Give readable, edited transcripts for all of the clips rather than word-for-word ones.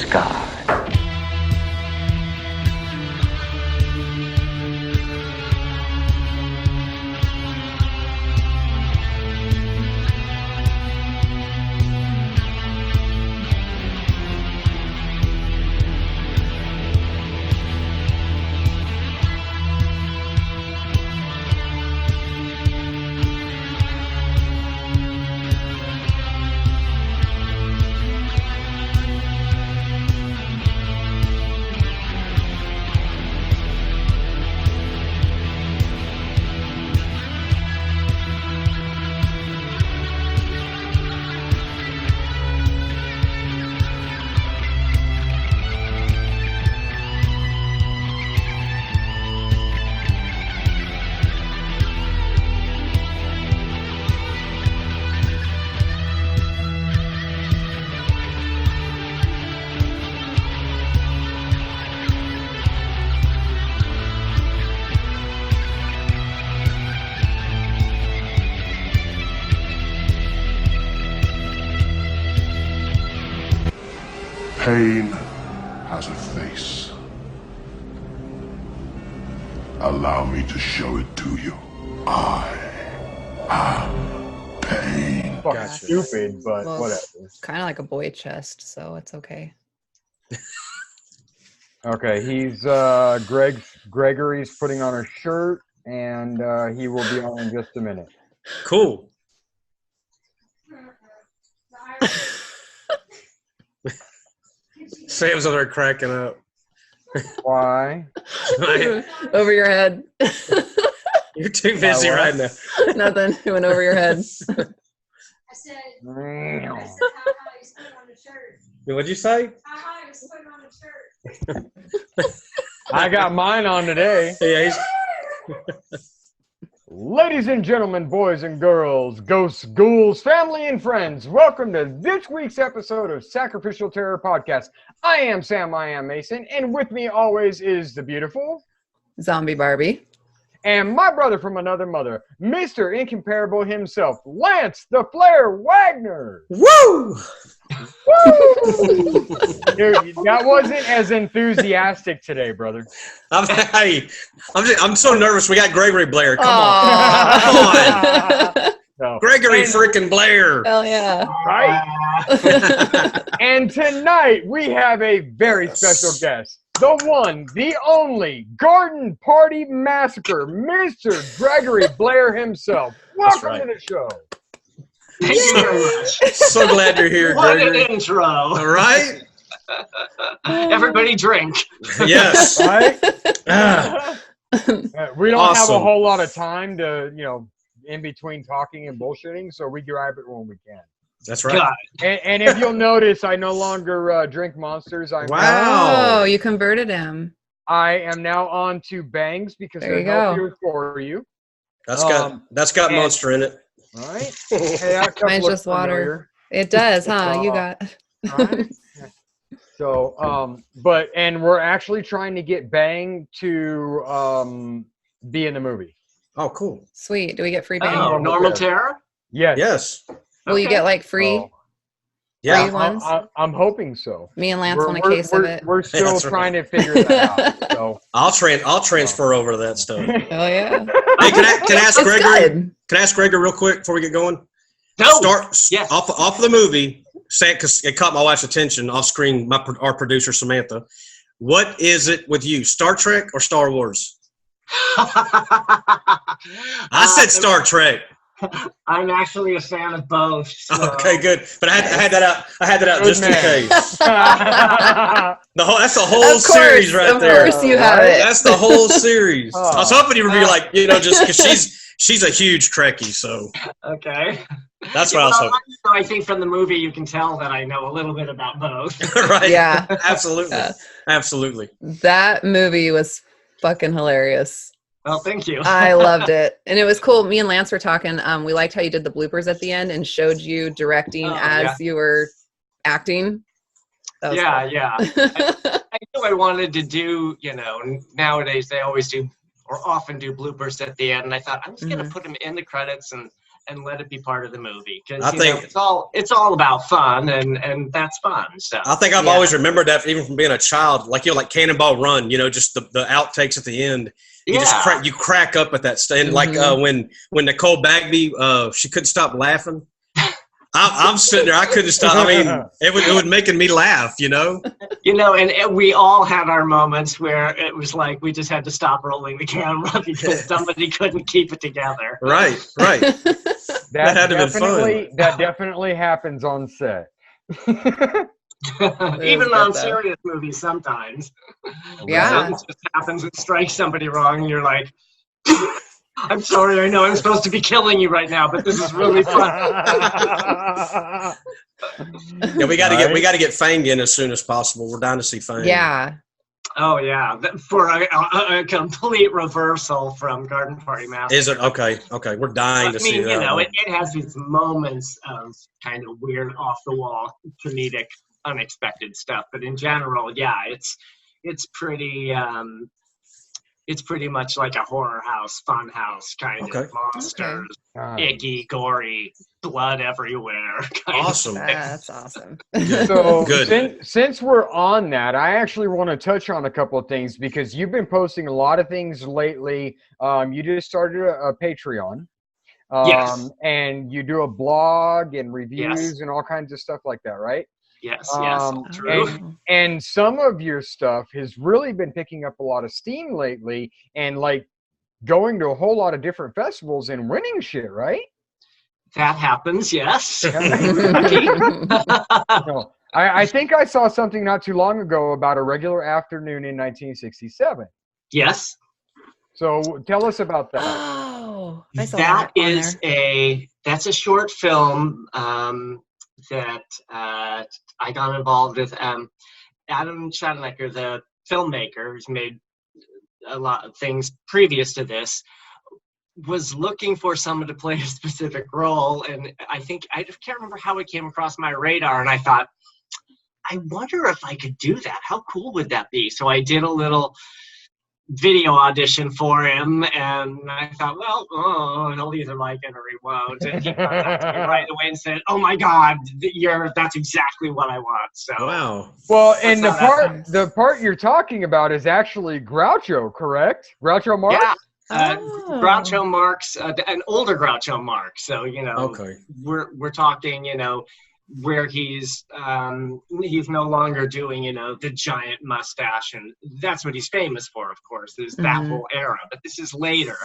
sky. Pain has a face. Allow me to show it to you. I am pain. Fucking stupid, but Well, whatever. Kind of like a boy chest, so it's okay. Okay, he's Gregory's putting on a shirt, and he will be on in just a minute. Cool. Sam's over there cracking up. Why? Over your head. You're too busy right now. Nothing. It went over your head. I said, how high is put on a shirt? What'd you say? How high is put on a shirt? I got mine on today. Yeah, Ladies and gentlemen, boys and girls, ghosts, ghouls, family, and friends, welcome to this week's episode of Sacrificial Terror Podcast. I am Sam, I am Mason, and with me always is the beautiful Zombie Barbie. and my brother from another mother, Mr. Incomparable himself, Lance the Flair Wagner. Woo! Woo! Dude, that wasn't as enthusiastic today, brother. I'm so nervous. We got Gregory Blair. Come on. Come on. No. Gregory freaking Blair. Hell yeah. Right? And tonight we have a very special guest. The one, the only, Garden Party Massacre, Mr. Gregory Blair himself. Welcome right. to the show. Thank you very much. So glad you're here, What an Gregory. intro. All right? Everybody drink. Yes. Right? Ah, We don't have a Awesome. whole lot of time to, in between talking and bullshitting, so we grab it when we can. that's right. God. And if you'll notice, I no longer drink Monsters. Wow. Oh, you converted him. I am now on to Bangs because There they're you go. healthier for you. That's got and- Monster in it. All right. Hey, that cup Mine's looks just water. familiar. It does, huh? You got. All right. So, and we're actually trying to get Bang to be in the movie. Oh, cool. Sweet. Do we get free bang? Oh, normal terror? Yes. Yes. Will you Okay. get like free? Oh, Yeah. Free ones? I'm hoping so. Me and Lance We're- want a case of it. We're still That's right. trying to figure that out. So, I'll transfer over to that stuff. Hey, Oh yeah. can I ask It's Gregory? good. Can I ask Gregory real quick before we get going? No. Start Yes. off of the movie. Say because it caught my wife's attention off screen. Our producer Samantha. What is it with you? Star Trek or Star Wars? I said Star Trek. I'm actually a fan of both. So. Okay, good. But I had that out. I had that out Good just in man. case. That's the whole Of course, series right of there. course you have Right? it. That's the whole series. Oh. I was hoping you would be like, just because she's a huge Trekkie, so Okay. that's what I was hoping. So I think from the movie you can tell that I know a little bit about both. Right? Yeah. Absolutely. Yeah. Absolutely. That movie was fucking hilarious. Well, thank you. I loved it. And it was cool. Me and Lance were talking. We liked how you did the bloopers at the end and showed you directing as you were acting. That was yeah, cool. yeah. I knew I wanted to do, nowadays they always do or often do bloopers at the end. And I thought, I'm just going to put them in the credits and and let it be part of the movie, because I think it's all about fun, and that's fun. So I think I've always remembered that even from being a child, like like Cannonball Run, just the outtakes at the end. You just crack up at that stand, like when Nicole Bagby she couldn't stop laughing. I'm sitting there, I couldn't stop. I mean, it would making me laugh, and we all had our moments where it was like we just had to stop rolling the camera because somebody couldn't keep it together. Right. That had to be fun. That definitely happens on set. Even on serious movies sometimes. Yeah. It just happens and strikes somebody wrong, and you're like, I'm sorry, I know I'm supposed to be killing you right now, but this is really fun. Yeah, we got to get Fang in as soon as possible. We're dying to see Fang. Yeah. Oh yeah, for a complete reversal from Garden Party Massacre. Is it okay? We're dying to see that. It has these moments of kind of weird, off the wall, comedic, unexpected stuff, but in general, yeah, it's pretty. It's pretty much like a horror house, fun house kind of monsters, icky, gory, blood everywhere. Awesome. That's awesome. So Good. Since we're on that, I actually want to touch on a couple of things because you've been posting a lot of things lately. You just started a Patreon. Yes. And you do a blog and reviews and all kinds of stuff like that, right? Yes, true. And some of your stuff has really been picking up a lot of steam lately and like going to a whole lot of different festivals and winning shit, right? That happens, yes. No, I think I saw something not too long ago about a regular afternoon in 1967. Yes. So tell us about that. Oh, I saw that. That's a short film that I got involved with Adam Schadlecker, the filmmaker who's made a lot of things previous to this, was looking for someone to play a specific role, and I can't remember how it came across my radar, and I thought, I wonder if I could do that. How cool would that be? So I did a little video audition for him, and I thought, well, he'll either like it or he won't. And he contacted me right away and said, "Oh my God, that's exactly what I want." So wow. Well, and the part you're talking about is actually Groucho, correct? Groucho Marx? Yeah. Groucho Marx, an older Groucho Marx. So we're talking, where he's no longer doing, the giant mustache, and that's what he's famous for, of course, is that whole era. But this is later,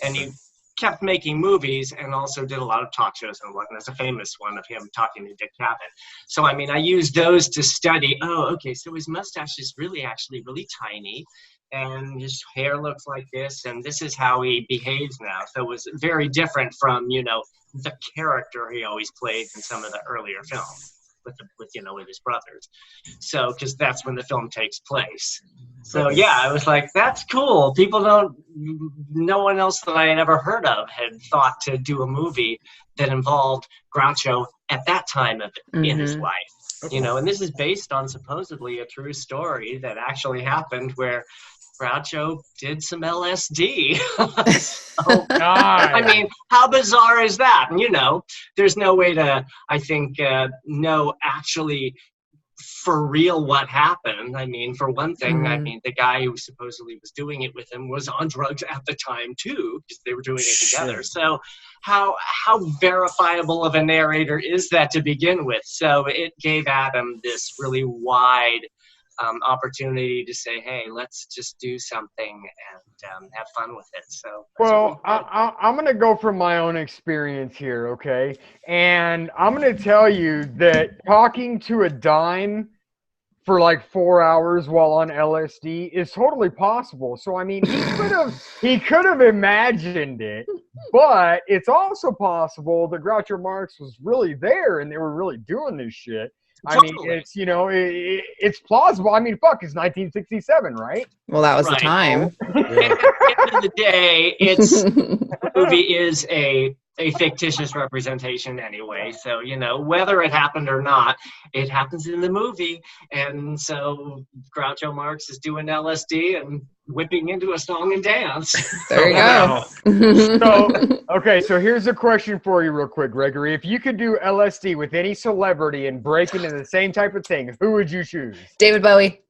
and he kept making movies and also did a lot of talk shows and whatnot. There's a famous one of him talking to Dick Cavett. So I used those to study. Oh, okay, so his mustache is actually really tiny, and his hair looks like this, and this is how he behaves now. So it was very different from, the character he always played in some of the earlier films with his brothers. So, because that's when the film takes place. So yeah, I was like, that's cool. No one else that I had ever heard of had thought to do a movie that involved Groucho at that time in his life. And this is based on supposedly a true story that actually happened, where Groucho did some LSD. So, how bizarre is that? And, there's no way to, I think, know actually for real what happened. For one thing, the guy who supposedly was doing it with him was on drugs at the time too, because they were doing it together. So how verifiable of a narrator is that to begin with? So it gave Adam this really wide opportunity to say, hey, let's just do something and have fun with it. So, well, I'm going to go from my own experience here, okay? And I'm going to tell you that talking to a dime for like 4 hours while on LSD is totally possible. So, he could have imagined it, but it's also possible that Groucho Marx was really there and they were really doing this shit. It's, it's plausible. It's 1967, right? Well, that was the time. At the end of the day, the movie is a fictitious representation anyway. So, whether it happened or not, it happens in the movie. And so Groucho Marx is doing LSD, and whipping into a song and dance. There you go. So here's a question for you real quick, Gregory. If you could do LSD with any celebrity and break into the same type of thing, who would you choose? David Bowie.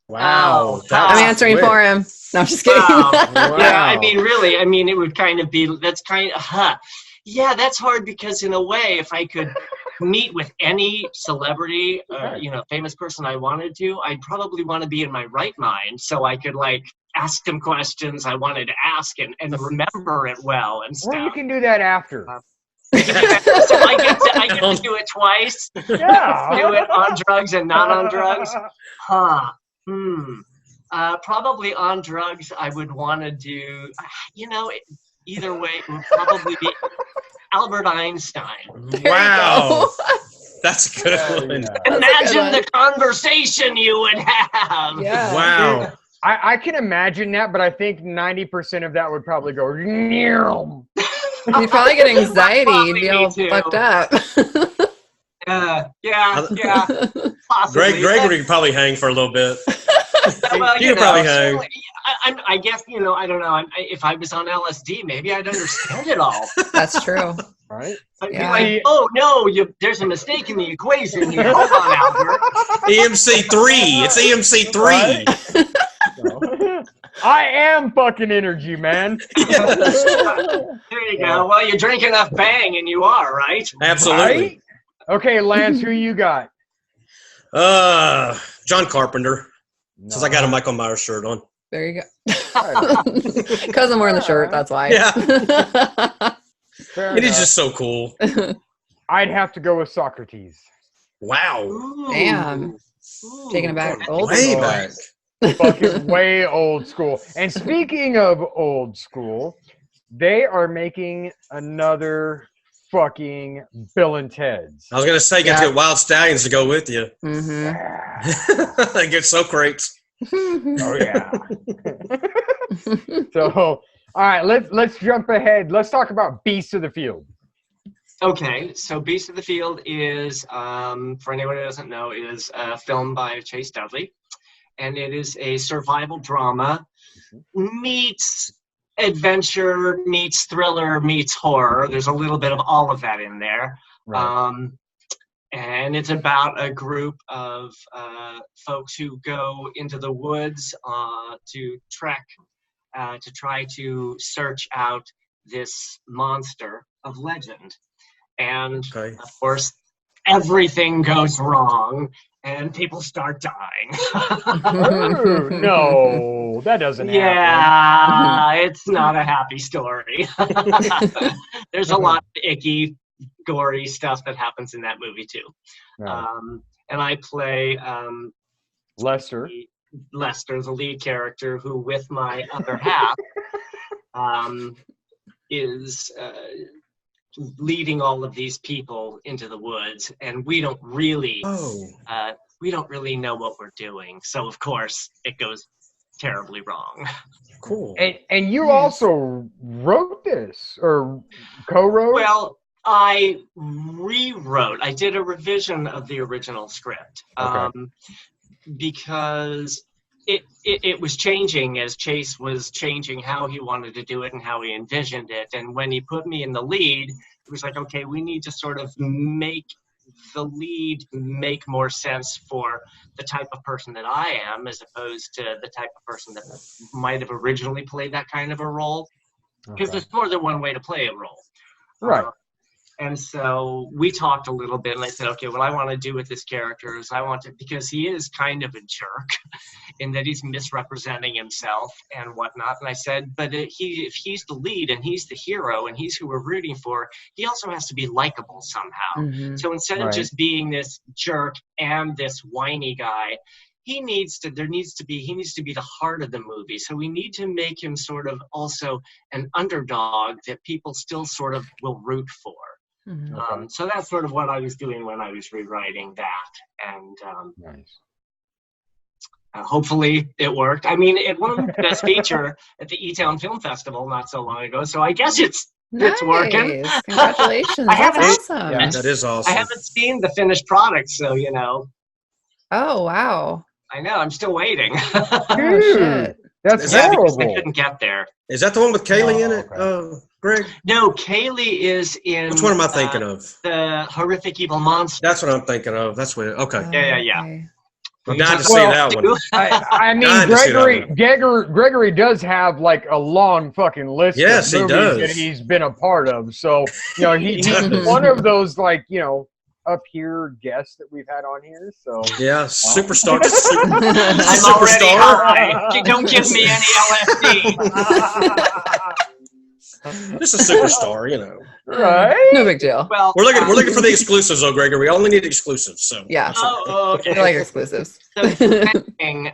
Wow. I'm answering for him. No, I'm just kidding. Wow. Wow. Yeah, I mean, really, I mean, it would kind of be, that's kind of, yeah, that's hard because in a way, if I could meet with any celebrity, famous person I wanted to, I'd probably want to be in my right mind so I could like ask them questions I wanted to ask and remember it well and stuff. Well, you can do that after. So I get to do it twice. Yeah. Do it on drugs and not on drugs. Probably on drugs. I would want to do, either way, it would probably be Albert Einstein. Wow. That's a good one. Yeah. Imagine the conversation you would have. Yeah. Wow. I can imagine that, but I think 90% of that would probably go. You'd probably get anxiety. You'd be all fucked up. Yeah. Possibly. Gregory could probably hang for a little bit. Well, You could probably hang. I guess, I don't know. If I was on LSD, maybe I'd understand it all. That's true. Right? I'd be Yeah. like, oh, no, there's a mistake in the equation here. Hold on, Albert. EMC3. It's EMC3. I am fucking energy, man. There you go. Well, you drink enough Bang and you are, right? Absolutely. Right? Okay, Lance, who you got? John Carpenter. Since I got a Michael Myers shirt on. There you go. Because I'm wearing the shirt, that's why. Yeah. Fair It is enough. just so cool. I'd have to go with Socrates. Wow. Ooh. Damn. Taking it back. Old Way school. back. Fucking way old school. And speaking of old school, they are making another fucking Bill and Ted's. I was going to say, get to get Wild Stallions to go with you. Mm-hmm. They get so crates. Oh yeah. So, all right, let's jump ahead. Let's talk about Beasts of the Field. Okay, so Beast of the Field is, for anyone who doesn't know, is a film by Chase Dudley. And it is a survival drama meets adventure, meets thriller, meets horror. There's a little bit of all of that in there. Right. And it's about a group of folks who go into the woods to trek, to try to search out this monster of legend. And, of course, everything goes wrong. And people start dying. Oh, no, that doesn't happen. Yeah, it's not a happy story. There's a lot of icky, gory stuff that happens in that movie too. Right. And I play Lester, the lead character, who with my other half is leading all of these people into the woods, and we don't really know what we're doing. So of course it goes terribly wrong. Cool. and you also wrote this or co-wrote? Well, I did a revision of the original script. Okay. Because it was changing as Chase was changing how he wanted to do it and how he envisioned it. And when he put me in the lead, it was like, okay, we need to sort of make the lead make more sense for the type of person that I am, as opposed to the type of person that might have originally played that kind of a role. Because there's more than one way to play a role. Right. And so we talked a little bit, and I said, okay, what I want to do with this character is because he is kind of a jerk in that he's misrepresenting himself and whatnot. And I said, but if he's the lead and he's the hero and he's who we're rooting for, he also has to be likable somehow. Mm-hmm. So instead of just being this jerk and this whiny guy, he needs to be the heart of the movie. So we need to make him sort of also an underdog that people still sort of will root for. Mm-hmm. So that's sort of what I was doing when I was rewriting that, and Nice. Hopefully it worked. I mean, it won Best Feature at the E-Town Film Festival not so long ago, so I guess it's working. Congratulations. I haven't- That's awesome. Yeah. That is awesome. I haven't seen the finished product, so Oh, wow. I know I'm still waiting. Oh, shit. That's terrible. I couldn't get there. Is that the one with Kaylee in it, Greg? No, Kaylee is in. Which one am I thinking of? The Horrific Evil Monster. That's what I'm thinking of. That's what. Okay. Yeah. Okay. I'm dying to see that one. I mean, Gregory does have like a long fucking list of movies that he's been a part of. So, you know, he's one of those like, you know, up here guests that we've had on here. So yeah, superstar. I'm already high. Don't give me any LSD. Just a superstar, you know. Right? No big deal. Well, we're looking for the exclusives, though, Gregory. We only need exclusives. So yeah. Okay. We like exclusives. So thing,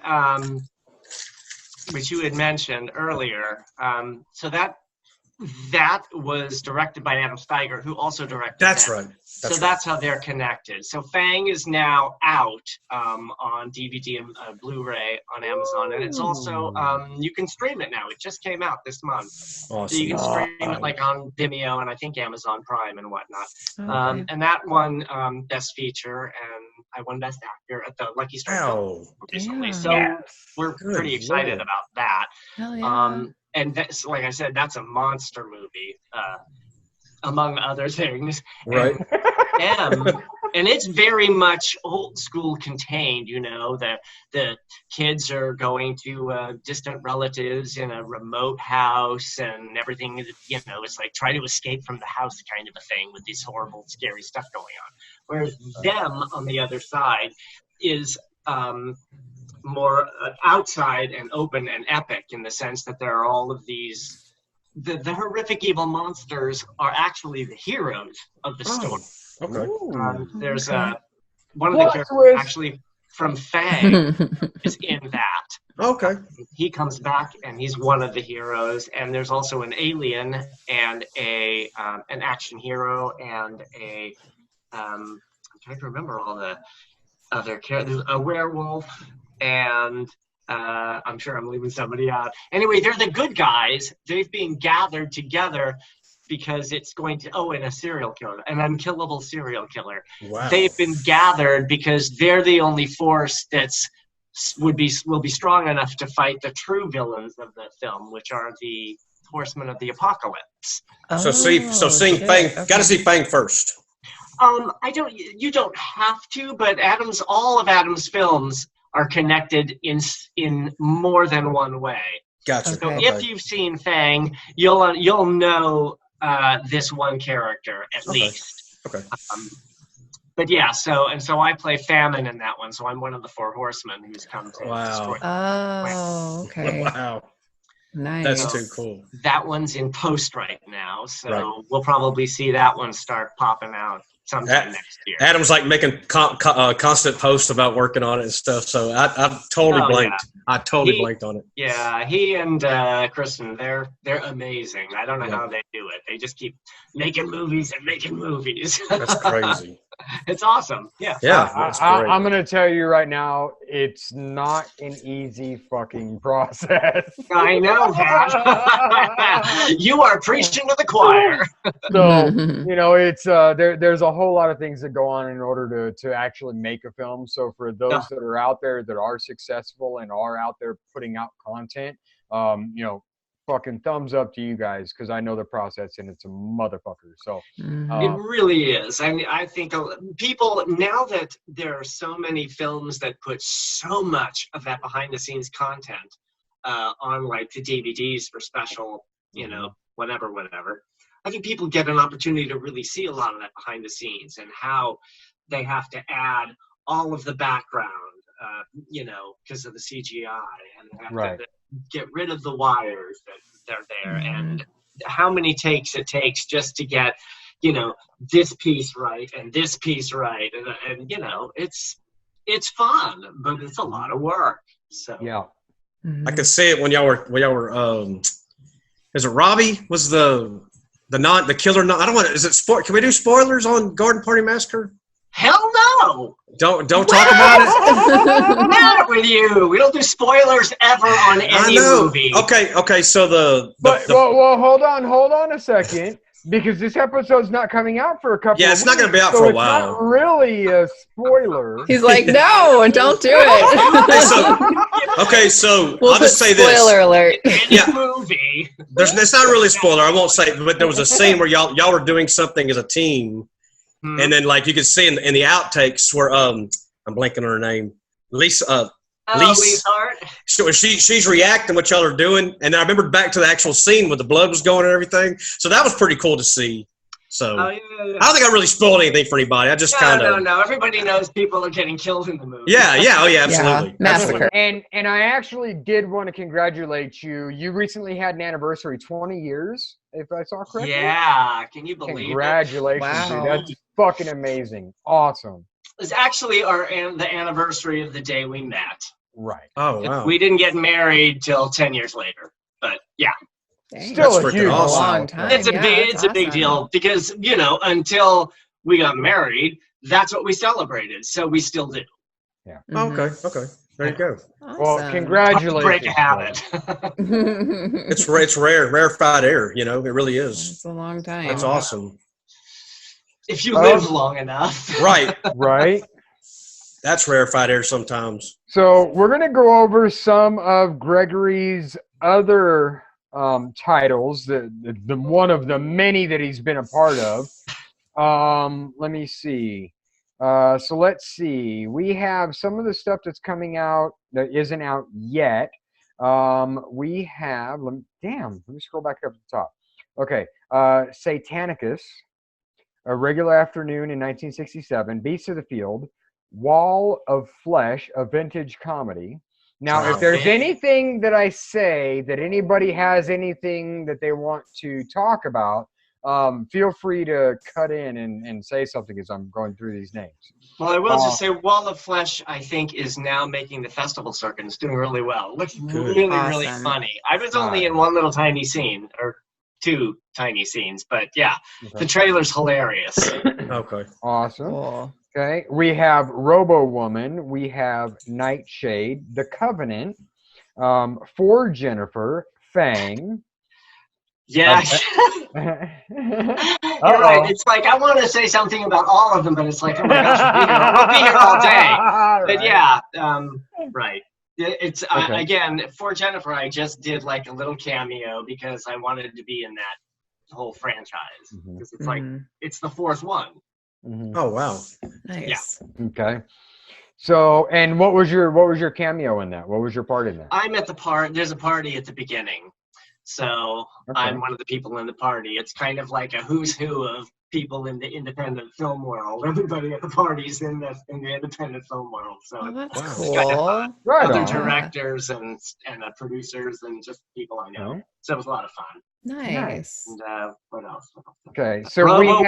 which you had mentioned earlier, so that was directed by Adam Steiger, who also directed. That's right. That's how they're connected. So Fang is now out on DVD and Blu-ray on Amazon, and it's also you can stream it now. It just came out this month. Awesome. So you can stream it like on Vimeo and I think Amazon Prime and whatnot. Okay. And that won Best Feature, and I won Best Actor at the Lucky Star recently. Yeah. So we're pretty excited about that. Hell yeah. And that's, like I said, that's a monster movie, among other things. Right. And it's very much old school contained, you know, the kids are going to distant relatives in a remote house and everything, you know, it's like try to escape from the house kind of a thing with this horrible, scary stuff going on. Whereas them, on the other side, is more outside and open and epic in the sense that there are all of these the horrific evil monsters are actually the heroes of the story. Okay. There's one of the characters actually from Fang is in that. Okay. He comes back and he's one of the heroes, and there's also an alien and an action hero and I'm trying to remember all the other characters. A werewolf. And I'm sure I'm leaving somebody out. Anyway, they're the good guys. They've been gathered together because it's going to, and a serial killer, an unkillable serial killer. Wow. They've been gathered because they're the only force will be strong enough to fight the true villains of the film, which are the Horsemen of the Apocalypse. Seeing Fang, gotta see Fang first. You don't have to, but all of Adam's films are connected in more than one way. Gotcha. So if you've seen Fang, you'll know this one character at least. Okay. But yeah, so I play Famine in that one. So I'm one of the four horsemen who's come to destroy. Oh, okay. Wow. Nice. That's too cool. That one's in post right now, so we'll probably see that one start popping out sometime next year. Adam's like making constant posts about working on it and stuff, so I totally blanked. Yeah. I totally blanked on it. Yeah, he and Kristen, they're amazing. I don't know how they do it. They just keep making movies and making movies. That's crazy. It's awesome. Yeah. Yeah. I'm going to tell you right now, it's not an easy fucking process. I know that. You are preaching to the choir. So, you know, it's there's a whole lot of things that go on in order to actually make a film. So for those that are out there that are successful and are out there putting out content, you know, fucking thumbs up to you guys, because I know the process and it's a motherfucker. So it really is. I mean, I think people, now that there are so many films that put so much of that behind the scenes content on like the DVDs for special, you know, whatever, I think people get an opportunity to really see a lot of that behind the scenes and how they have to add all of the background, you know, because of the CGI, and they have to get rid of the wires that are there, and how many takes it takes just to get, you know, this piece right and this piece right, and you know, it's fun, but it's a lot of work. So I could see it when y'all were is it Robbie was the killer? I don't want to. Is it sport? Can we do spoilers on Garden Party Massacre? Hell no! Don't talk about it. What's the matter with you? We don't do spoilers ever on any movie. Okay. So well, hold on a second. because this episode's not coming out for a couple. Yeah, of it's not weeks, going to be out so for a it's while. Not really a spoiler. He's like, no, don't do it. Okay, so We'll I'll just say spoiler this. alert. Yeah, movie. it's not really a spoiler. I won't say, but there was a scene where y'all were doing something as a team, and then like you could see in the outtakes where I'm blanking on her name, Lisa. Lisa Hart. So she's reacting what y'all are doing, and then I remembered back to the actual scene where the blood was going and everything. So that was pretty cool to see. So I don't think I really spoiled anything for anybody. I just kind of no. Everybody knows people are getting killed in the movie. Yeah, absolutely. Massacre. Absolutely. And I actually did want to congratulate you. You recently had an anniversary, 20 years, if I saw correctly. Yeah, can you believe Congratulations, it? dude. That's fucking amazing. Awesome. It's actually the anniversary of the day we met. Right. Oh, wow. We didn't get married till 10 years later. But yeah. Dang. Still That's a huge awesome. Long time. It's a Yeah, big that's big awesome. deal because, until we got married, that's what we celebrated. So we still do. Yeah. Okay. There you go. Well, Awesome. congratulations. Break a habit. It's rarefied air, it really is. It's a long time. That's awesome. If you live long enough. Right. Right. That's rarefied air sometimes. So we're going to go over some of Gregory's other titles, the one of the many that he's been a part of. Let me see. So let's see. We have some of the stuff that's coming out that isn't out yet. We have, let me scroll back up to the top. Okay. Satanicus, A Regular Afternoon in 1967, Beasts of the Field, Wall of Flesh, a vintage comedy. Now, if there's anything that I say that anybody has anything that they want to talk about, feel free to cut in and say something as I'm going through these names. Well, I will just say Wall of Flesh, I think, is now making the festival circuit. It's doing really well. It looks really funny. I was only in one little tiny scene, or two tiny scenes, but yeah, the trailer's hilarious. Okay. Awesome. Cool. Okay, we have Robo Woman, we have Nightshade, The Covenant, For Jennifer, Fang. Yeah. You're right. It's like I want to say something about all of them, but it's like, oh my gosh, we'll be here all day. But yeah, right. It's again, For Jennifer, I just did like a little cameo because I wanted to be in that whole franchise because it's like it's the fourth one. Oh wow! Nice. Yeah. Okay. So, and what was your cameo in that? What was your part in that? I'm at the part. There's a party at the beginning, so I'm one of the people in the party. It's kind of like a who's who of people in the independent film world. Everybody at the party's in the independent film world. So that's cool. Kind of right other on. directors and producers and just people I know. So it was a lot of fun. Nice. And what else? Okay, so Robo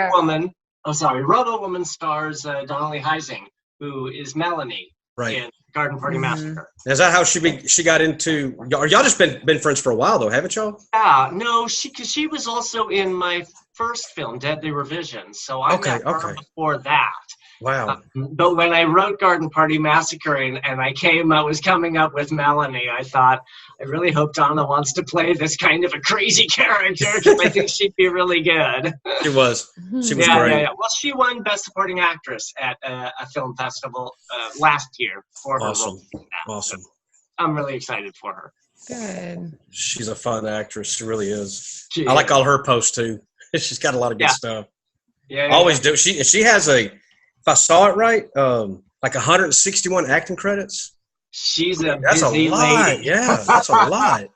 Woman stars Donnelly Heising, who is Melanie in Garden Party Massacre. Is that how she got into? Y'all just been friends for a while though, haven't y'all? Yeah, no, she was also in my first film, Deadly Revisions. So I met her before that. Wow. But when I wrote Garden Party Massacre and I was coming up with Melanie, I thought, I really hope Donna wants to play this kind of a crazy character because I think she'd be really good. She was great. Yeah. Well, she won Best Supporting Actress at a film festival last year for her role. Awesome. So I'm really excited for her. Good. She's a fun actress. She really is. I like all her posts too. She's got a lot of good stuff. Yeah. Always do. She has if I saw it right, like 161 acting credits. She's a that's busy a lot. lady. Yeah, that's a lot.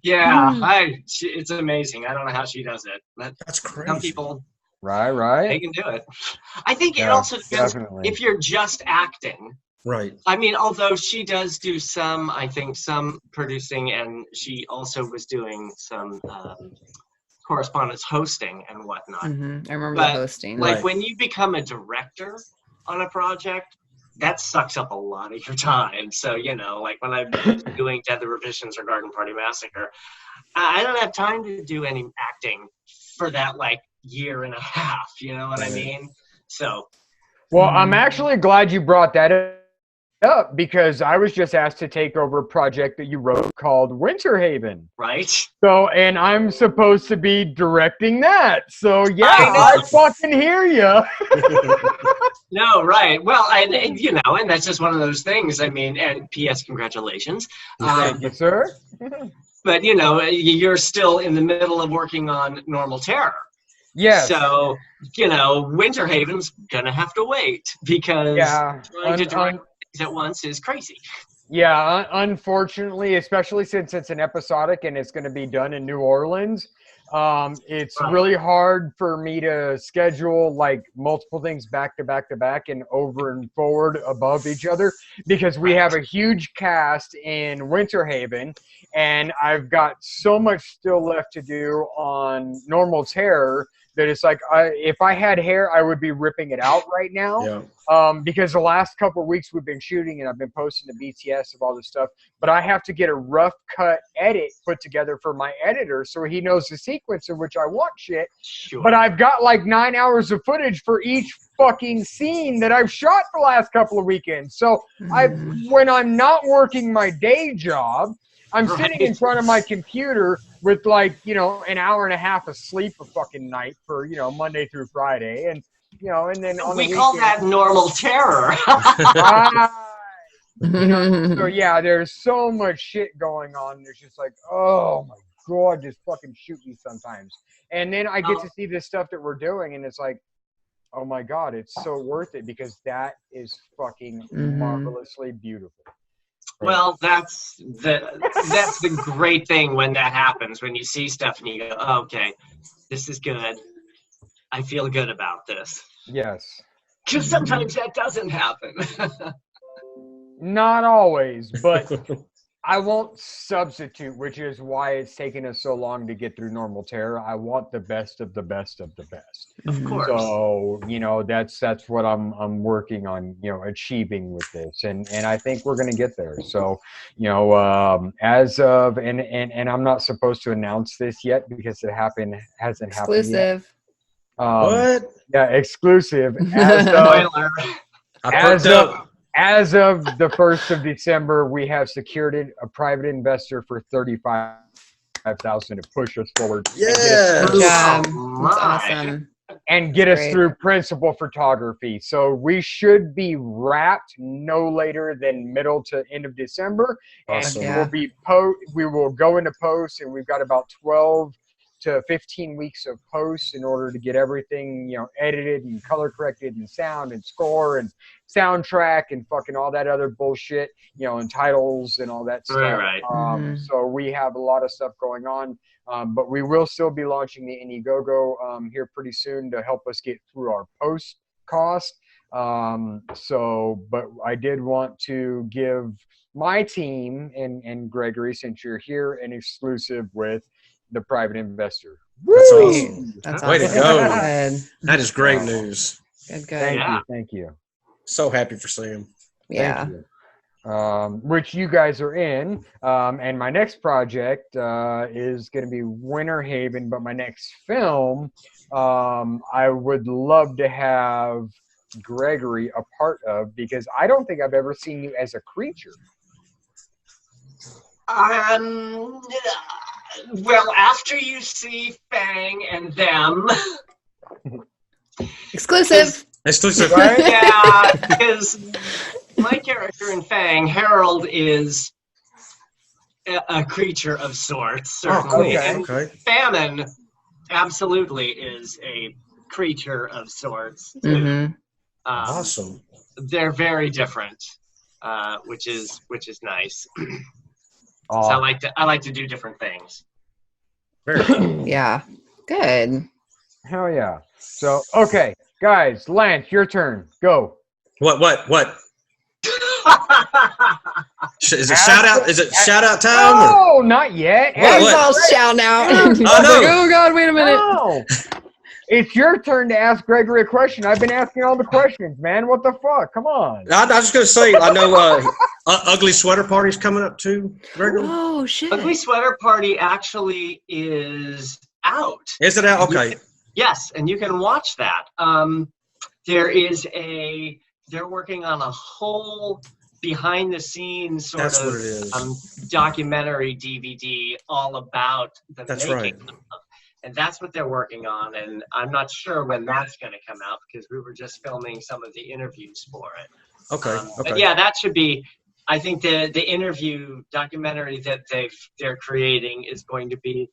Yeah, it's amazing. I don't know how she does it. But that's crazy. Some people, right, they can do it. I think it also depends if you're just acting. Right. I mean, although she does do some producing, and she also was doing some correspondence hosting and whatnot. I remember the hosting. Like when you become a director on a project, that sucks up a lot of your time. So, like when I'm doing Deadly Revisions or Garden Party Massacre, I don't have time to do any acting for that like year and a half. You know what I mean? So. Well, I'm actually glad you brought that up because I was just asked to take over a project that you wrote called Winter Haven. Right. So, and I'm supposed to be directing that. So, yeah, I fucking hear you. No, right. Well, and you know, and that's just one of those things. I mean, and P.S. Congratulations. Thank you, sir. But, you know, you're still in the middle of working on Normal Terror. Yes. So, you know, Winter Haven's going to have to wait because trying to direct things at once is crazy. Yeah, unfortunately, especially since it's an episodic and it's going to be done in New Orleans, it's really hard for me to schedule like multiple things back to back to back and over and forward above each other because we have a huge cast in Winter Haven and I've got so much still left to do on Normal Terror that it's like if I had hair, I would be ripping it out right now. Yeah. Because the last couple of weeks we've been shooting and I've been posting the BTS of all this stuff, but I have to get a rough cut edit put together for my editor so he knows the sequence in which I want shit. Sure. But I've got like 9 hours of footage for each fucking scene that I've shot the last couple of weekends. So when I'm not working my day job, I'm sitting in front of my computer with like, you know, an hour and a half of sleep a fucking night for, you know, Monday through Friday. And, you know, and then on we call that Normal Terror. You know, so yeah, there's so much shit going on. There's just like, oh my God, just fucking shoot me sometimes. And then I get to see this stuff that we're doing and it's like, oh my God, it's so worth it because that is fucking marvelously beautiful. Well, that's the great thing when that happens, when you see stuff and you go, oh, okay, this is good. I feel good about this. Yes. Because sometimes that doesn't happen. Not always, but I won't substitute, which is why it's taken us so long to get through Normal Terror. I want the best of the best of the best. Of course. So, you know, that's what I'm working on, you know, achieving with this. And I think we're going to get there. So, you know, as of, and I'm not supposed to announce this yet because it hasn't happened yet. Exclusive. What? Yeah, exclusive. As of the 1st of December, we have secured a private investor for $35,000 to push us forward. Yeah, that's awesome. And get us through principal photography. So we should be wrapped no later than middle to end of December. Awesome. And we will go into post, and we've got about 12 to 15 weeks of posts in order to get everything, you know, edited and color corrected and sound and score and soundtrack and fucking all that other bullshit, you know, and titles and all that stuff. Right. So we have a lot of stuff going on, but we will still be launching the Indiegogo here pretty soon to help us get through our post cost. But I did want to give my team and Gregory, since you're here, an exclusive with the private investor. That's awesome. That's Way awesome. to go. Good. That is great news. Good. Thank you. So happy for Sam. Yeah. Which you guys are in. And my next project is going to be Winter Haven, but my next film, I would love to have Gregory a part of because I don't think I've ever seen you as a creature. Well, after you see Fang and them. Exclusive. Right? Yeah, because my character in Fang, Harold, is a creature of sorts, certainly. Okay. And Famine absolutely is a creature of sorts, too. Mm-hmm. Awesome. They're very different, which is nice. So I like to do different things. Very cool. Yeah. Good. Hell yeah. So, okay, guys, Lance, your turn. Go. What? Is it shout out? Is it shout out time? No, not yet. Everyone's all shouting out. Oh, no. Oh, God, wait a minute. No. It's your turn to ask Gregory a question. I've been asking all the questions, man. What the fuck? Come on. I was just going to say, I know Ugly Sweater Party's coming up too, Gregory. Oh, shit. Ugly Sweater Party actually is out. Is it out? Okay. Yes, and you can watch that. They're working on a whole behind the scenes sort That's of what it is. Documentary DVD all about the That's making right. of. And that's what they're working on, and I'm not sure when that's going to come out because we were just filming some of the interviews for it. Okay. But yeah, that should be. I think the interview documentary that they're creating is going to be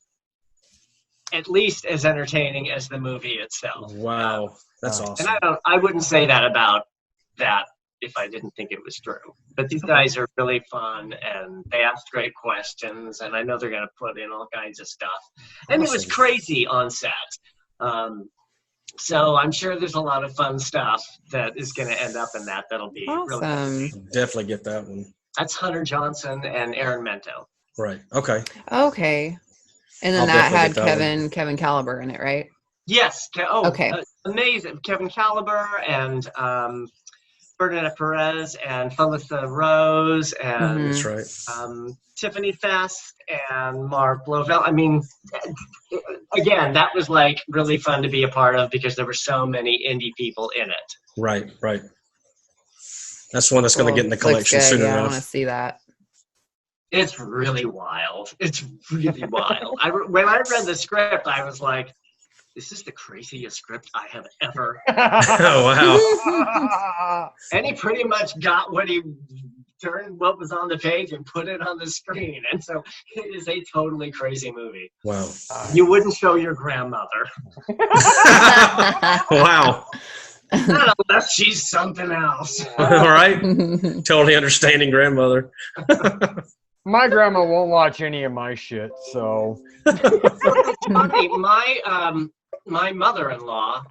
at least as entertaining as the movie itself. Wow, that's awesome. And I wouldn't say that about that if I didn't think it was true. But these guys are really fun, and they asked great questions, and I know they're going to put in all kinds of stuff. And it was crazy on set. So I'm sure there's a lot of fun stuff that is going to end up in that. That'll be really fun. Definitely get that one. That's Hunter Johnson and Aaron Mento. Right. Okay. Okay. And then that had Kevin Caliber in it, right? Yes. Okay. Amazing. Kevin Caliber and Bernadette Perez and Felissa Rose and that's right. Tiffany Fest and Mark Lovell. I mean, again, that was like really fun to be a part of because there were so many indie people in it. Right. That's one that's going to get in the collection soon enough. I want to see that. It's really wild. It's really wild. When I read the script, I was like, this is the craziest script I have ever. Oh, wow. And he pretty much got what he turned what was on the page and put it on the screen. And so it is a totally crazy movie. Wow. You wouldn't show your grandmother. Wow. Not unless she's something else. All right. Totally understanding grandmother. My grandma won't watch any of my shit, so. Funny, my mother-in-law,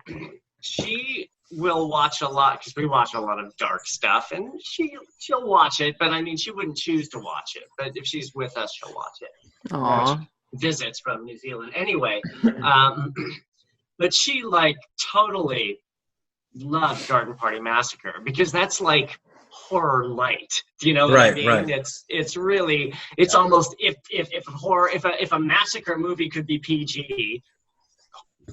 she will watch a lot because we watch a lot of dark stuff, and she'll watch it. But I mean, she wouldn't choose to watch it. But if she's with us, she'll watch it. Aww. Visits from New Zealand, anyway. But she like totally loved Garden Party Massacre because that's like horror light. Do you know what I mean? Right. It's really almost if a massacre movie could be PG,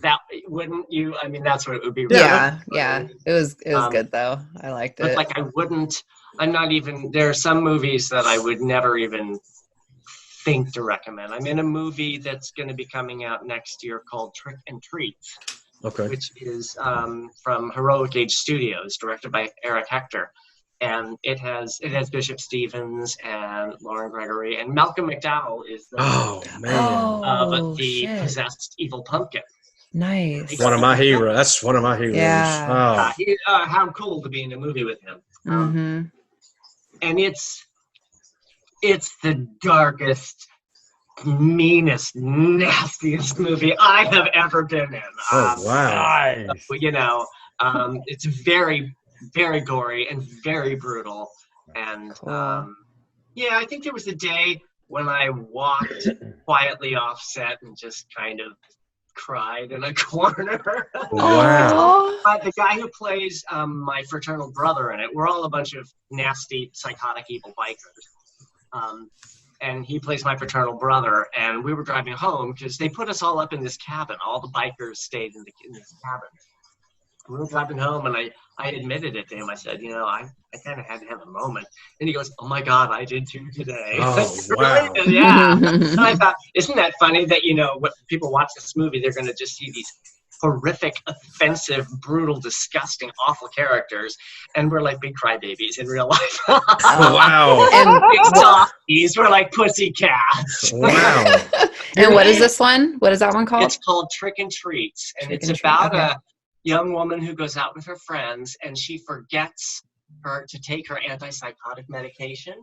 that wouldn't you? I mean, that's what it would be. Yeah. It was good though. I liked it. Like I'm not even. There are some movies that I would never even think to recommend. I'm in a movie that's going to be coming out next year called Trick and Treats. Okay. Which is from Heroic Age Studios, directed by Eric Hector. And it has Bishop Stevens and Lauren Gregory and Malcolm McDowell is the of the possessed evil pumpkin. Nice. One of my heroes. That's one of my heroes. Yeah. How cool to be in a movie with him. And it's the darkest, meanest, nastiest movie I have ever been in. Wow. Nice. You know, it's very, very gory and very brutal. And I think there was a day when I walked quietly off set and just kind of cried in a corner. Wow. The guy who plays my fraternal brother in it, we're all a bunch of nasty, psychotic, evil bikers. And he plays my fraternal brother, and we were driving home because they put us all up in this cabin. All the bikers stayed in this cabin. We were driving home, and I admitted it to him. I said, you know, I kind of had to have a moment. And he goes, oh, my God, I did too today. Oh, wow. Yeah. And I thought, isn't that funny that, you know, when people watch this movie, they're going to just see these horrific, offensive, brutal, disgusting, awful characters, and we're like big crybabies in real life. Wow. And big softies, we're like pussy cats. Wow. And what is this one? What is that one called? It's called Trick and Treats, and it's about a young woman who goes out with her friends, and she forgets to take her antipsychotic medication.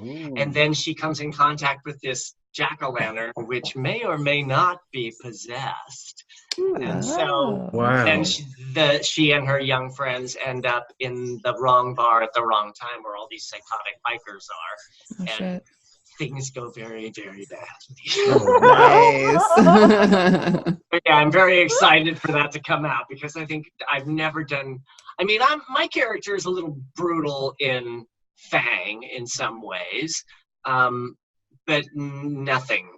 Ooh. And then she comes in contact with this jack-o'-lantern, which may or may not be possessed. And so, and she and her young friends end up in the wrong bar at the wrong time, where all these psychotic bikers are, and things go very, very badly. Nice. Yeah, I'm very excited for that to come out because I think I've never done. I mean, my character is a little brutal in Fang in some ways, but nothing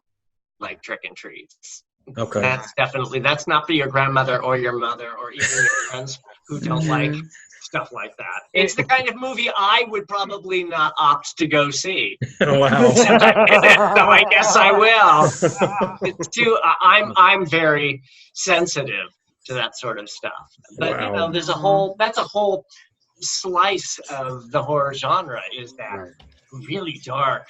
like Trick and Treats. Okay. That's not for your grandmother or your mother or even your friends who don't like stuff like that. It's the kind of movie I would probably not opt to go see. Wow. So I guess I will. It's too. I'm very sensitive to that sort of stuff. But Wow. you know, there's a whole. That's a whole slice of the horror genre. Is that really dark,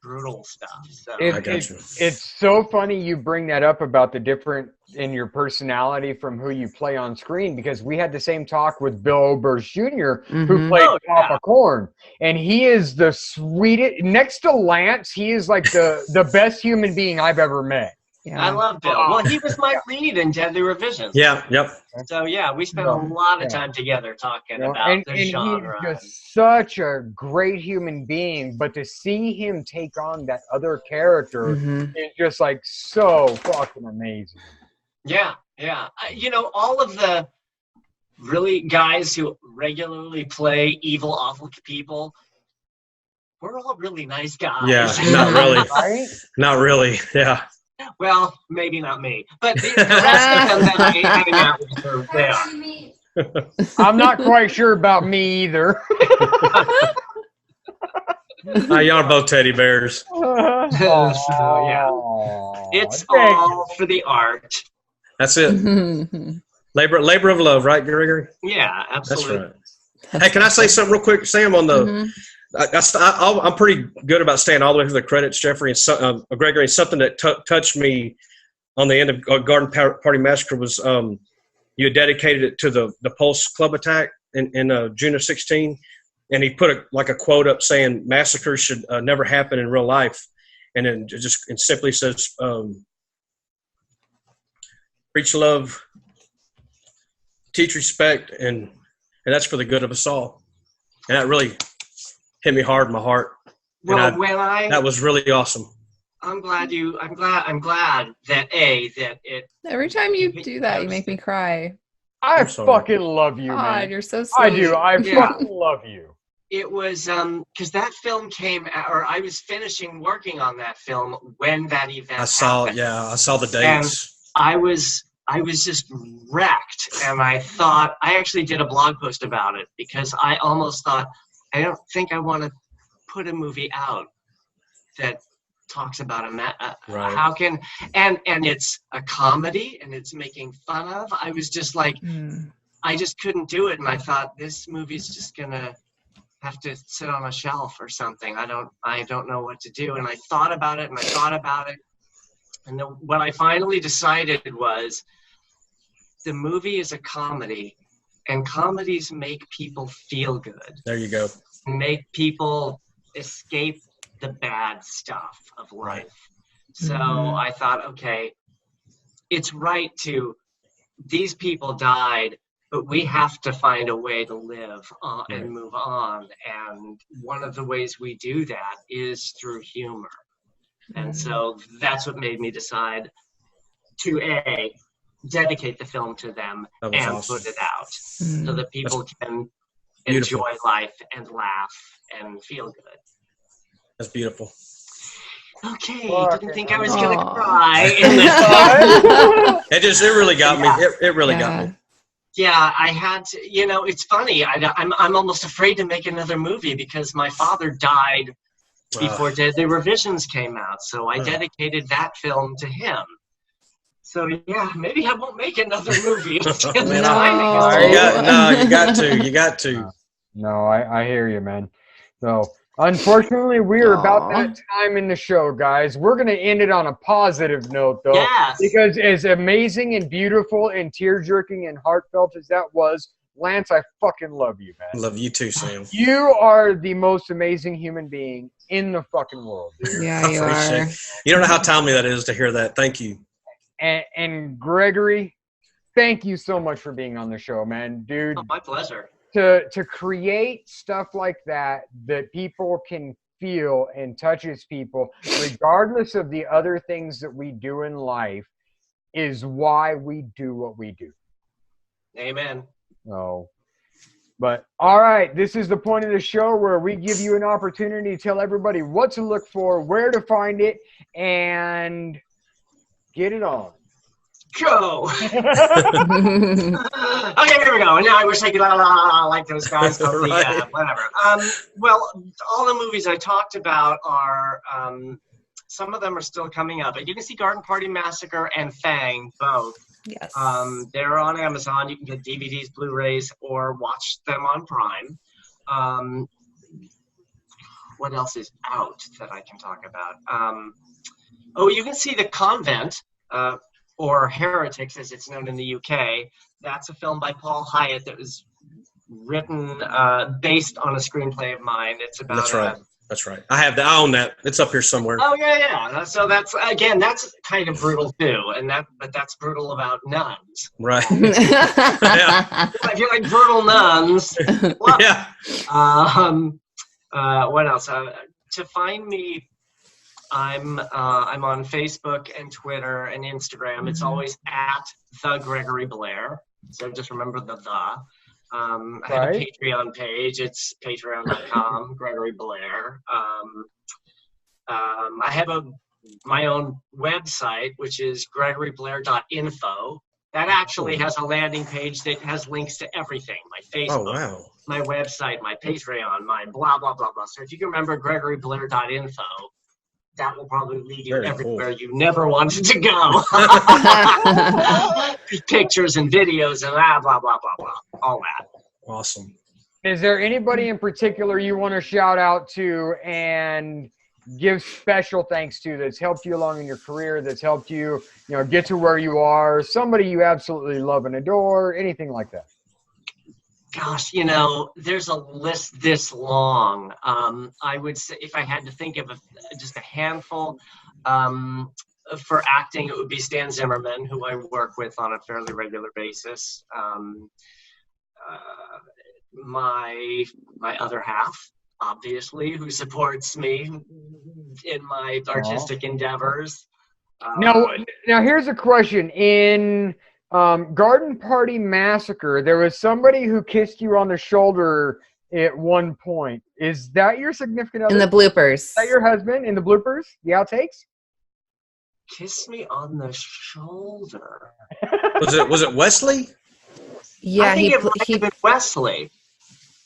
brutal stuff. So I got you. It's so funny you bring that up about the different in your personality from who you play on screen, because we had the same talk with Bill Oberst Jr., who played Papa Corn, and he is the sweetest. Next to Lance, he is like the best human being I've ever met. Yeah. I love Bill. Well, he was my lead in Deadly Revisions. Yeah, yep. So yeah, we spent a lot of time together talking about the genre. And he's just such a great human being, but to see him take on that other character is just like so fucking amazing. Yeah, yeah. You know, all of the really guys who regularly play evil, awful people, we're all really nice guys. Yeah, not really. Right? Not really. Yeah. Well, maybe not me, but the rest of them that I hang out with, they are. I'm not quite sure about me either. Y'all are both teddy bears. So, yeah. It's all for the art. That's it. Labor of love, right, Gregory? Yeah, absolutely. That's right. Hey, can I say something real quick, Sam? On the, I'm pretty good about staying all the way through the credits, Jeffrey and Gregory. Something that touched me on the end of Garden Party Massacre was you had dedicated it to the Pulse Club attack in June of 2016, and he put a quote up saying massacres should never happen in real life, and then it simply says preach love, teach respect, and that's for the good of us all. And that really hit me hard in my heart. Well, that was really awesome. I'm glad that it. Every time you do that, you make me cry. I fucking love you, man. You're so sweet. I do. I fucking love you. It was because that film came out, or I was finishing working on that film when that event happened. I saw the dates. And I was just wrecked, and I thought I actually did a blog post about it because I almost thought I don't think I want to put a movie out that talks about right. how can and it's a comedy and it's making fun of. I was just like I just couldn't do it, and I thought this movie's just gonna have to sit on a shelf or something. I don't know what to do, and I thought about it, and then what I finally decided was the movie is a comedy, and comedies make people feel good. There you go. Make people escape the bad stuff of life. So I thought, okay, it's right these people died, but we have to find a way to live and move on. And one of the ways we do that is through humor. And so that's what made me decide to dedicate the film to them and awesome. Put it out so that people can enjoy life and laugh and feel good. That's beautiful. Okay, didn't think I was gonna cry. It really got me. It really got me. Yeah, I had to. You know, it's funny. I'm almost afraid to make another movie because my father died before Deadly Revisions came out, so I dedicated that film to him. So yeah, maybe I won't make another movie. You got to. No, I hear you, man. So unfortunately, we're about that time in the show, guys. We're going to end it on a positive note, though. Yes. Because as amazing and beautiful and tear-jerking and heartfelt as that was, Lance, I fucking love you, man. Love you too, Sam. You are the most amazing human being in the fucking world, dude. Yeah, you are. You don't know how timely that is to hear that. Thank you. And Gregory, thank you so much for being on the show, man. Dude. Oh, my pleasure. To create stuff like that people can feel and touches people, regardless of the other things that we do in life, is why we do what we do. Amen. Oh. But all right, this is the point of the show where we give you an opportunity to tell everybody what to look for, where to find it, and get it on. Go. Okay, here we go. And now I wish I could like those guys. Right. Whatever. Well, all the movies I talked about are some of them are still coming up. But you can see Garden Party Massacre and Fang both. Yes. They're on Amazon. You can get DVDs, Blu-rays, or watch them on Prime. What else is out that I can talk about? You can see The Convent. Or Heretics, as it's known in the UK. That's a film by Paul Hyatt that was written based on a screenplay of mine. It's about. That's right. That's right. I own that. It's up here somewhere. Oh yeah. So that's kind of brutal too, but that's brutal about nuns. Right. Yeah. If you like brutal nuns. Well, yeah. What else? To find me. I'm on Facebook and Twitter and Instagram. It's always at the Gregory Blair. So just remember the. I have a Patreon page. It's patreon.com, Gregory Blair. I have my own website, which is gregoryblair.info. That actually has a landing page that has links to everything. My Facebook, my website, my Patreon, my blah, blah, blah, blah. So if you can remember gregoryblair.info, that will probably lead you everywhere you never wanted to go. Pictures and videos and blah, blah, blah, blah, all that. Awesome. Is there anybody in particular you want to shout out to and give special thanks to that's helped you along in your career, that's helped you, get to where you are, somebody you absolutely love and adore, anything like that? Gosh, there's a list this long. I would say if I had to think of just a handful, for acting, it would be Stan Zimmerman, who I work with on a fairly regular basis. My other half, obviously, who supports me in my artistic endeavors. Now here's a question. In Garden Party Massacre, there was somebody who kissed you on the shoulder at one point. Is that your significant other? In the bloopers. Is that your husband in the bloopers? The outtakes? Kiss me on the shoulder. Was it Wesley? Yeah, I think it might have been Wesley.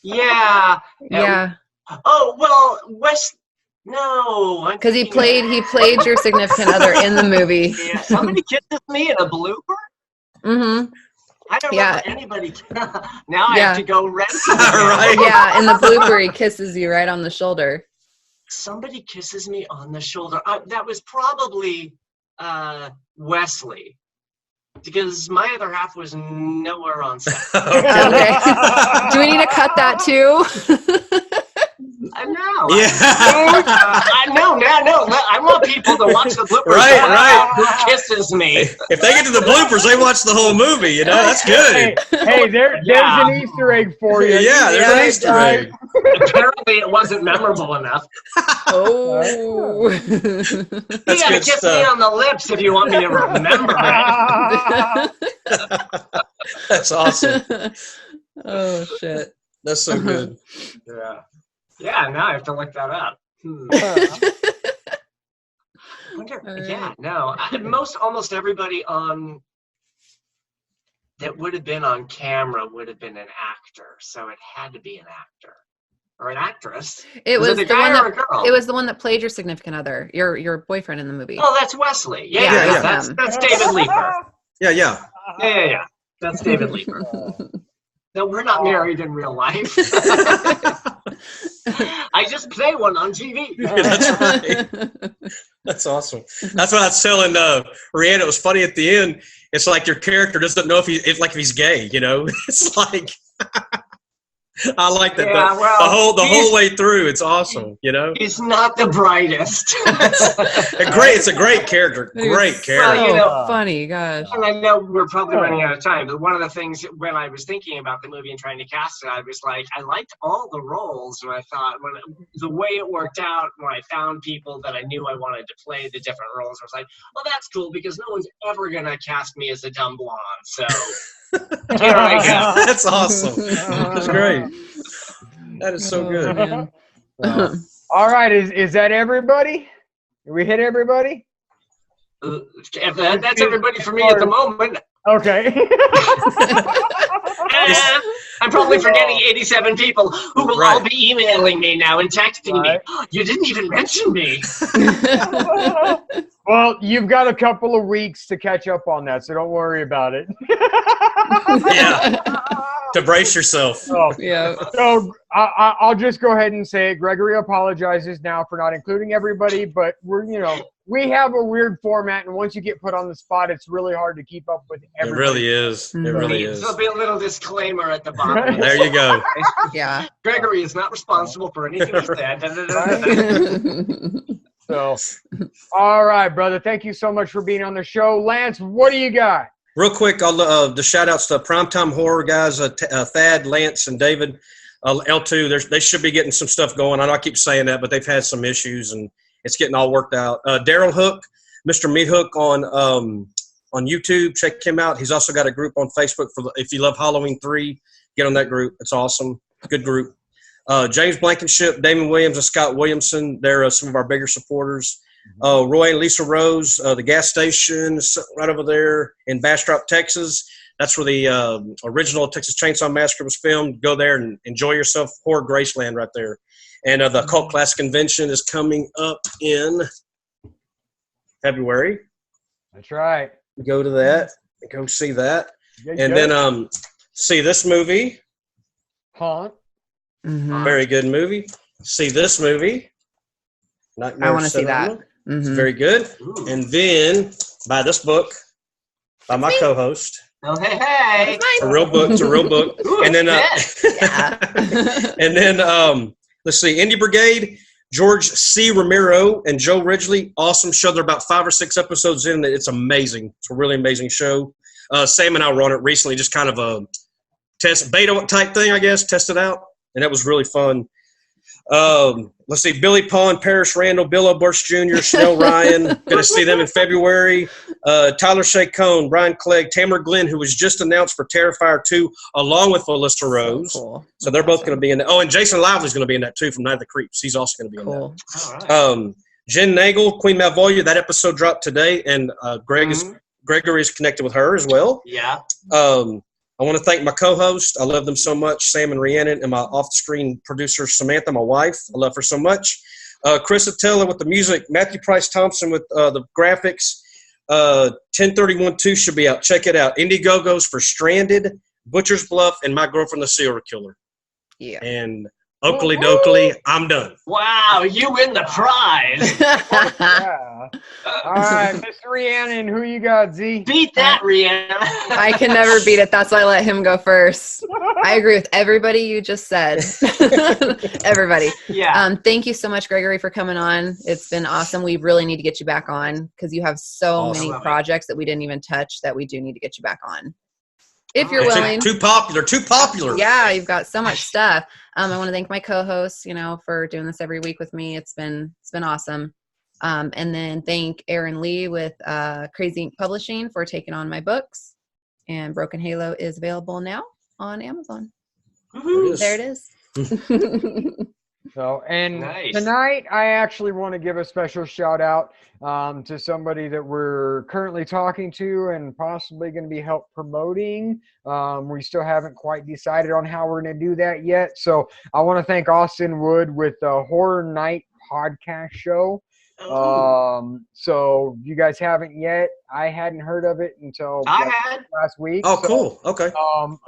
Yeah. Yeah. Oh well, No, because he played your significant other in the movie. Yeah, somebody kisses me in a blooper. Mm-hmm. I don't remember anybody. Now I have to go rent. Right. Yeah, in the blooper, he kisses you right on the shoulder. Somebody kisses me on the shoulder. That was probably Wesley, because my other half was nowhere on set. Okay. Do we need to cut that too? I know. Yeah. I know. I want people to watch the bloopers. Right. Who kisses me? If they get to the bloopers, they watch the whole movie. That's good. Hey, there's an Easter egg for you. Yeah, there's an Easter egg. Apparently, it wasn't memorable enough. Oh. You gotta kiss me on the lips if you want me to remember it. That's awesome. Oh shit. That's so good. Yeah, now I have to look that up. Almost everybody on that would have been on camera would have been an actor, so it had to be an actor or an actress. It was the guy or a girl? It was the one that played your significant other, your boyfriend in the movie. Oh, that's Wesley. Yeah. That's David Leeper. Yeah. That's David Leeper. No, we're not married in real life. I just play one on TV. That's right. That's awesome. That's what I was telling Rihanna. It was funny at the end. It's like your character doesn't know if he's gay. It's like I like that. Yeah, the whole way through, it's awesome. He's not the brightest. It's a great character. Great character. Well, funny, gosh. And I know we're probably running out of time, but one of the things when I was thinking about the movie and trying to cast it, I was like, I liked all the roles. And I thought the way it worked out, when I found people that I knew I wanted to play the different roles, I was like, well, that's cool because no one's ever gonna cast me as a dumb blonde. So. Here I go. That's awesome. That's great. That is so good. All right, is that everybody? Did we hit everybody? That's everybody for me at the moment. Okay. I'm probably forgetting 87 people who will all be emailing me now and texting me. You didn't even mention me. Well, you've got a couple of weeks to catch up on that, so don't worry about it. Yeah. To brace yourself. So, Yeah. So I'll just go ahead and say it. Gregory apologizes now for not including everybody, but we have a weird format, and once you get put on the spot, it's really hard to keep up with everybody. It really is. It really is. There'll be a little disclaimer at the bottom. There you go. Yeah. Gregory is not responsible for anything he said. So, all right, brother. Thank you so much for being on the show. Lance, what do you got? Real quick, the shout-outs to Primetime Horror guys, Thad, Lance, and David. L2, they should be getting some stuff going. I know I keep saying that, but they've had some issues, and it's getting all worked out. Daryl Hook, Mr. Meat Hook on YouTube. Check him out. He's also got a group on Facebook for if you love Halloween 3, get on that group. It's awesome. Good group. James Blankenship, Damon Williams, and Scott Williamson. They're some of our bigger supporters. Roy and Lisa Rose, the gas station right over there in Bastrop, Texas. That's where the original Texas Chainsaw Massacre was filmed. Go there and enjoy yourself. Horror Graceland right there. And the Cult Class Convention is coming up in February. That's right. Go to that. Go see that. Then see this movie. Haunt. Mm-hmm. Very good movie. See this movie. I want to see that. Mm-hmm. It's very good. Ooh. And then buy this book by my co-host. Oh, hey. It's a real book. It's a real book. Ooh, and then and then let's see, Indie Brigade, George C. Romero and Joe Ridgely. Awesome show. They're about 5 or 6 episodes in. It's amazing. It's a really amazing show. Sam and I were on it recently, just kind of a beta type thing, I guess, test it out. And that was really fun. Let's see, Billy Pond, Parrish Randall, Bill O'Burst Jr., Chanel Ryan. Going to see them in February. Tyler Shea Cohn, Brian Clegg, Tamara Glenn, who was just announced for Terrifier 2, along with Alyssa Rose. Cool. So they're both going to be in that. Oh, and Jason Lively's going to be in that too from Night of the Creeps. He's also going to be in that. All right. Jen Nagel, Queen Malvolio, that episode dropped today, and Gregory is connected with her as well. Yeah. I want to thank my co-host. I love them so much, Sam and Rhiannon, and my off-screen producer, Samantha, my wife. I love her so much. Chris Attila with the music. Matthew Price Thompson with the graphics. 1031-2 should be out. Check it out. Indiegogos for Stranded, Butcher's Bluff, and My Girlfriend the Serial Killer. Yeah. And Oakley Dokley, I'm done. Wow, you win the prize. Yeah. All right, Mr. Rhiannon, who you got, Z? Beat that, Rhiannon. I can never beat it. That's why I let him go first. I agree with everybody you just said. Everybody. Yeah. Thank you so much, Gregory, for coming on. It's been awesome. We really need to get you back on because you have so many projects that we didn't even touch that we do need to get you back on. If you're willing. Too popular. Yeah, you've got so much stuff. I want to thank my co-hosts, for doing this every week with me. It's been awesome. And then thank Aaron Lee with Crazy Ink Publishing for taking on my books. And Broken Halo is available now on Amazon. There it is. So, and nice. Tonight, I actually want to give a special shout out to somebody that we're currently talking to and possibly going to be help promoting. We still haven't quite decided on how we're going to do that yet. So I want to thank Austin Wood with the Horror Night podcast show. So you guys haven't yet. I hadn't heard of it until last week. Oh, cool. Okay.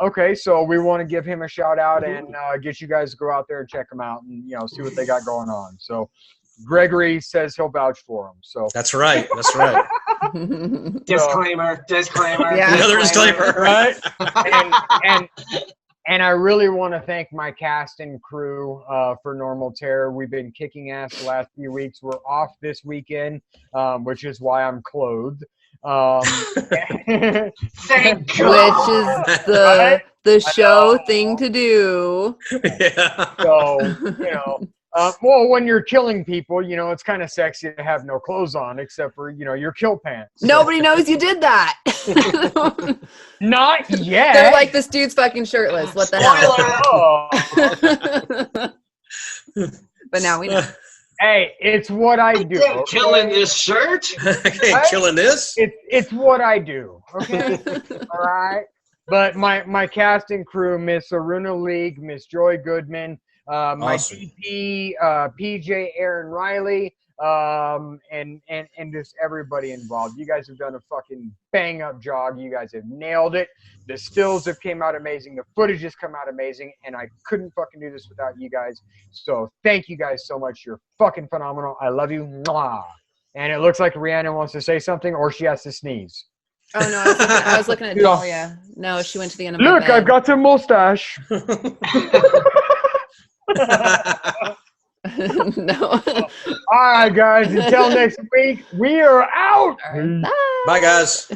Okay. So we want to give him a shout out and get you guys to go out there and check them out and see what they got going on. So Gregory says he'll vouch for them. So that's right. That's right. Disclaimer. Yeah. Another disclaimer. Right. And I really want to thank my cast and crew for Normal Terror. We've been kicking ass the last few weeks. We're off this weekend, which is why I'm clothed. Thank God. Which is the show thing to do. Yeah. So, well, when you're killing people, it's kind of sexy to have no clothes on except for, your kill pants. Nobody knows you did that. Not yet. They're like, this dude's fucking shirtless. What the hell? Oh. But now we know. Hey, it's what I do. Okay? Killing this shirt. Killing this. It's what I do. Okay. All right. But my cast and crew, Miss Aruna League, Miss Joy Goodman, my DP, PJ Aaron Riley, and just everybody involved. You guys have done a fucking bang up job. You guys have nailed it. The stills have came out amazing. The footage has come out amazing, and I couldn't fucking do this without you guys. So thank you guys so much. You're fucking phenomenal. I love you. Mwah. And it looks like Rhiannon wants to say something, or she has to sneeze. Oh no, I was looking at Daria. No, she went to the end of my bed. I've got a mustache. No. All right, guys. Until next week, we are out. Right, Bye, guys.